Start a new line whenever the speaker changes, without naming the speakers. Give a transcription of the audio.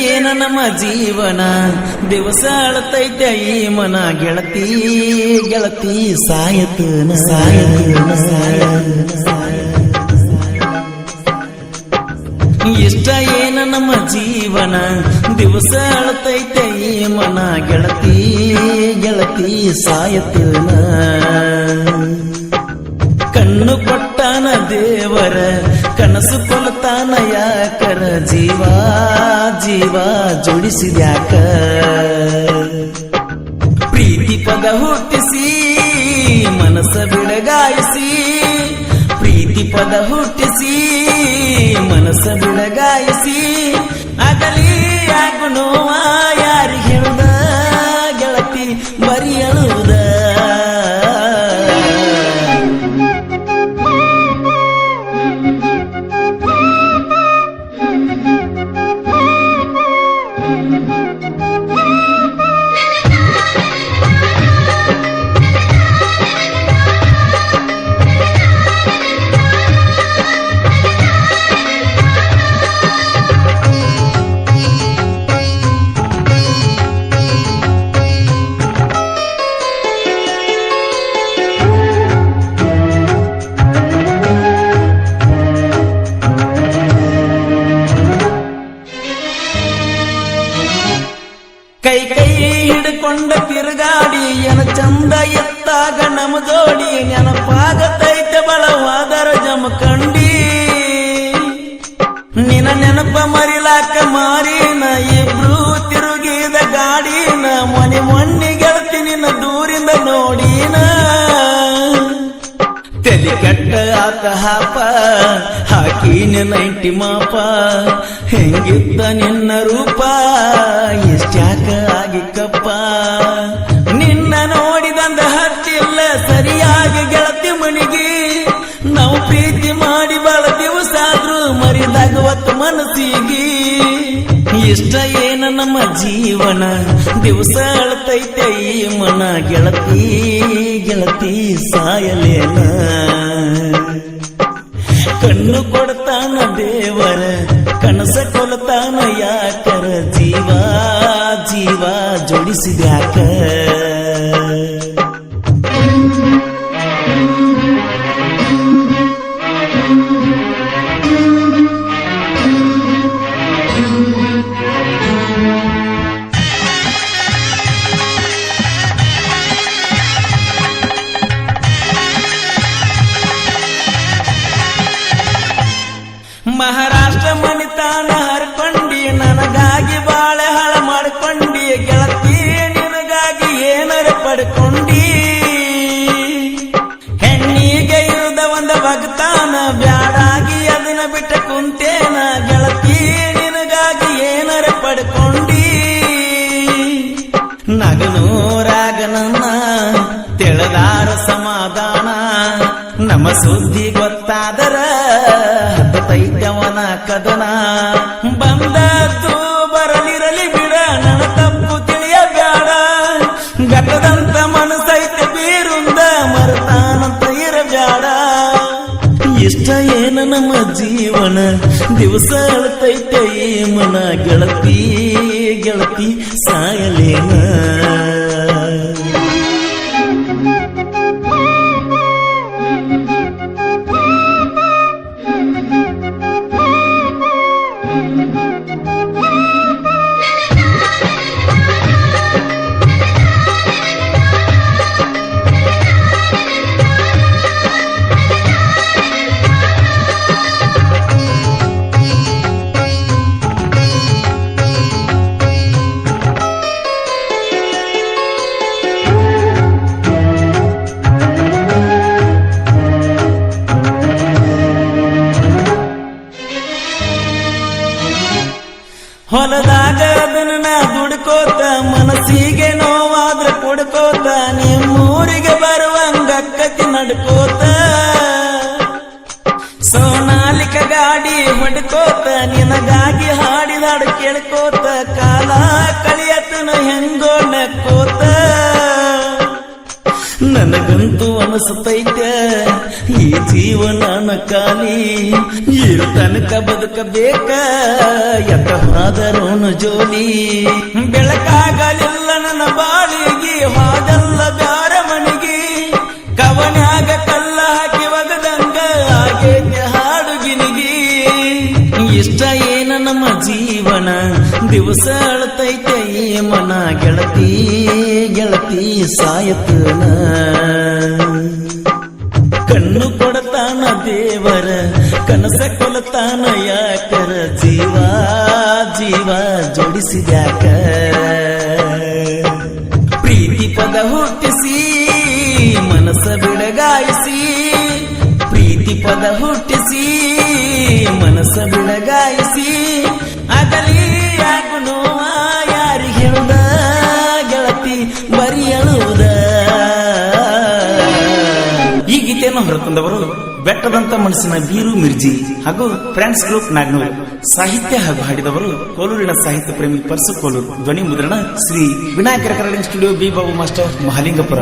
ಏನ ನಮ್ಮ ಜೀವನ ದಿವಸ ಅಳತೈತೆ ಈ ಮನ ಗೆಳತಿ ಗೆಳತಿ ಸಾಯತನ ಇಷ್ಟ ಏನ ನಮ್ಮ ಜೀವನ ದಿವಸ ಅಳತೈತೆ ಈ ಮನ ಗೆಳತಿ ಗೆಳತಿ ಸಾಯತನ ಕಣ್ಣು ಕೊಟ್ಟಾನ ದೇವರ ಕನಸು ಕೊಲ್ತಾನ ಯಾಕರ ಜೀವ ಜೀವ ಜೋಡಿಸಿದ್ಯಾಕ ಪ್ರೀತಿ ಪದ ಹುಟ್ಟಿಸಿ ಮನಸ್ಸ ಬಿಡಗಾಯಿಸಿ ಪ್ರೀತಿ ಪದ ಹುಟ್ಟಿಸಿ ಮನಸ್ಸ ಬಿಡಗಾಯಿಸಿ ಆಗಲಿ ಯಾಕು ನೋವ ಯಾರಿಗೆ ಹೇಳುದ ಗೆಳತಿ ಬರಿ ಅಳುವುದ ಕೈ ಕೈ ಹಿಡ್ಕೊಂಡ ತಿರುಗಾಡಿ ಎನ ಚಂದ ಎತ್ತಾಗ ನಮ ಜೋಡಿ ನೆನಪಾಗತೈತೆ ಬಲವಾದರ ಜಮಕಂಡಿ ನಿನ ನೆನಪ ಮರಿಲಾಕ ಮಾರಿನ ಇಬ್ರು ತಿರುಗಿದ ಗಾಡಿನ ಮೊನೆ ಮೊನ್ನೆ ಗೆಳತಿ ನಿನ್ನ ದೂರಿಂದ ನೋಡಿನ ತಲೆ ಕೆಟ್ಟ ಆತ ಹಾಪ ಹಾಕಿನ 90 ಮಾಪ ಹೆಂಗಿದ್ದ ನಿನ್ನ ರೂಪ ಎಷ್ಟ್ಯಾಕ ಆಗಿಕ್ಕಪ್ಪ ನಿನ್ನ ನೋಡಿದಂದ ಹತ್ತಿಲ್ಲ ಸರಿಯಾಗಿ ಗೆಳತಿ ಮಣಿಗೆ ನಾವು ಪ್ರೀತಿ ಮಾಡಿ ಬಾಳ ದಿವಸ ಆದ್ರೂ ಮರಿದಾಗುವತ್ತು ಮನಸ್ಸಿಗೆ ಇಷ್ಟ ಏನ ನಮ್ಮ ಜೀವನ ದಿವಸ ಅಳತೈತೆ ಈ ಮನ ಗೆಳತಿ ಗೆಳತಿ ಸಾಯಲೇನ ಕಣ್ಣು ಕೊಡ್ತಾನ ದೇವರ ಕನಸ ಕೊಲ್ತಾನ ಯಾಕರ ಜೀವ ಜೀವ ಜೋಡಿಸಿದ್ಯಾಕ ಮಹಾರಾಷ್ಟ್ರ ಮಣಿತಾನ ಹರ್ಕೊಂಡಿ ನನಗಾಗಿ ಬಾಳೆ ಹಾಳ ಮಾಡ್ಕೊಂಡಿ ಗೆಳತಿ ನಿನಗಾಗಿ ಏನರ ಪಡ್ಕೊಂಡಿ ಹೆಣ್ಣಿಗೆ ಇರುದ ಒಂದ ಭಕ್ತಾನ ಬ್ಯಾಡಾಗಿ ಅದನ್ನ ಬಿಟ್ಟ ಕುಂತೇನ ಗೆಳತಿ ನಿನಗಾಗಿ ಏನರ ಪಡ್ಕೊಂಡಿ ನಗನೂರಾಗ ನನ್ನ ತೆಳದಾರ ಸಮಾಧಾನ ನಮ್ಮ ಸುದ್ದಿ ಗೊತ್ತಾದರ ಹತ್ತೈತವನ ಕದನ ಬಂದದ್ದು ಬರಲಿರಲಿ ಬಿಡ ನನ್ನ ತಪ್ಪು ತಿಳಿಯ ಬ್ಯಾಡ ಗಟ್ಟದಂತ ಮನಸ್ಸೈತೆ ಬೀರುಂದ ಮರತಾನಂತ ಇರಬ್ಯಾಡ ಇಷ್ಟ ಏನ ನಮ್ಮ ಜೀವನ ದಿವಸ ಅಳತೈತೆ ಈ ಮನ ಗೆಳತಿ ಗೆಳತಿ ಸಾಯಲೇನ ಹೊಲದಾಗ ಅದನ್ನ ದುಡ್ಕೋತ ಮನಸ್ಸಿಗೆ ನೋವಾದ್ರ ಕೊಡ್ಕೋತ ನಿಮ್ಮೂರಿಗೆ ಬರುವಂಗಕ್ಕತಿ ನಡ್ಕೋತ ಸೋನಾಲಿಕ ಗಾಡಿ ಹೊಡ್ಕೋತ ನಿನಗಾಗಿ ಹಾಡಿದಾಡು ಕೇಳ್ಕೋತ ಕಾಲ ಕಳಿಯತನ ಹೆಂಗೋ ನಕ್ಕೋತ ನನಗಂತೂ ಎಂದು ಅನಿಸುತ್ತೈತೆ ಈ ಜೀವನ ಖಾಲಿ ಇರು ತನಕ ಬದುಕಬೇಕ ಎತ್ತವಾದರೋನು ಜೋಲಿ ಬೆಳಕಾಗಲಿಲ್ಲ ನನ್ನ ಬಾಳಿಗೆ ಹಾದಲ್ಲ ಬ್ಯಾರ ಮನಿಗೆ ಕವನ್ಯಾಗ ಕಲ್ಲ ಹಾಕಿ ಒಗದಂಗ ಆಗೇತೆ ಹಾಡುಗಿನಿಗಿ ಇಷ್ಟ ಏನ ನಮ್ಮ ಜೀವನ ದಿವಸ ಅಳತೈತೆ ಈ ಮನ ಗೆಳತಿ ಗೆಳತಿ ಸಾಯತನ ಕಣ್ಣು ಕೊಡತಾನ ದೇವರ ಕನಸ ಕೊಲತಾನ ಯಾಕರ ಜೀವ ಜೀವ ಜೋಡಿಸಿದ್ಯಾಕ ಪ್ರೀತಿ ಪದ ಹುಟ್ಟಿಸಿ ಮನಸ್ಸ ಬಿಡಗಾಯಿಸಿ ಪ್ರೀತಿ ಪದ ಹುಟ್ಟಿಸಿ ಮನಸ್ಸ ಬಿಡಗಾಯಿಸಿ ಆಗಲಿ ಯಾಕು ನೋವ ಯಾರಿಗೆ ಹೇಳುದ ಗೆಳತಿ ಬರಿ ಅಳುವುದ. ಈ ಗೀತೆಯನ್ನು ಹೊರತಂದವರು ಬೆಟ್ಟದಂತ ಮನಸ್ಸಿನ ಬೀರು ಮಿರ್ಜಿ ಹಾಗೂ ಫ್ರೆಂಡ್ಸ್ ಗ್ರೂಪ್ ನಾಗ್ನೂರು. ಸಾಹಿತ್ಯ ಹಾಗೂ ಹಾಡಿದವರು ಕೋಲೂರಿನ ಸಾಹಿತ್ಯ ಪ್ರೇಮಿ ಪರ್ಸು ಕೋಲೂರು. ಧ್ವನಿ ಮುದ್ರಣ Shri Vinayaka recording studio B Babu master Mahalingapura.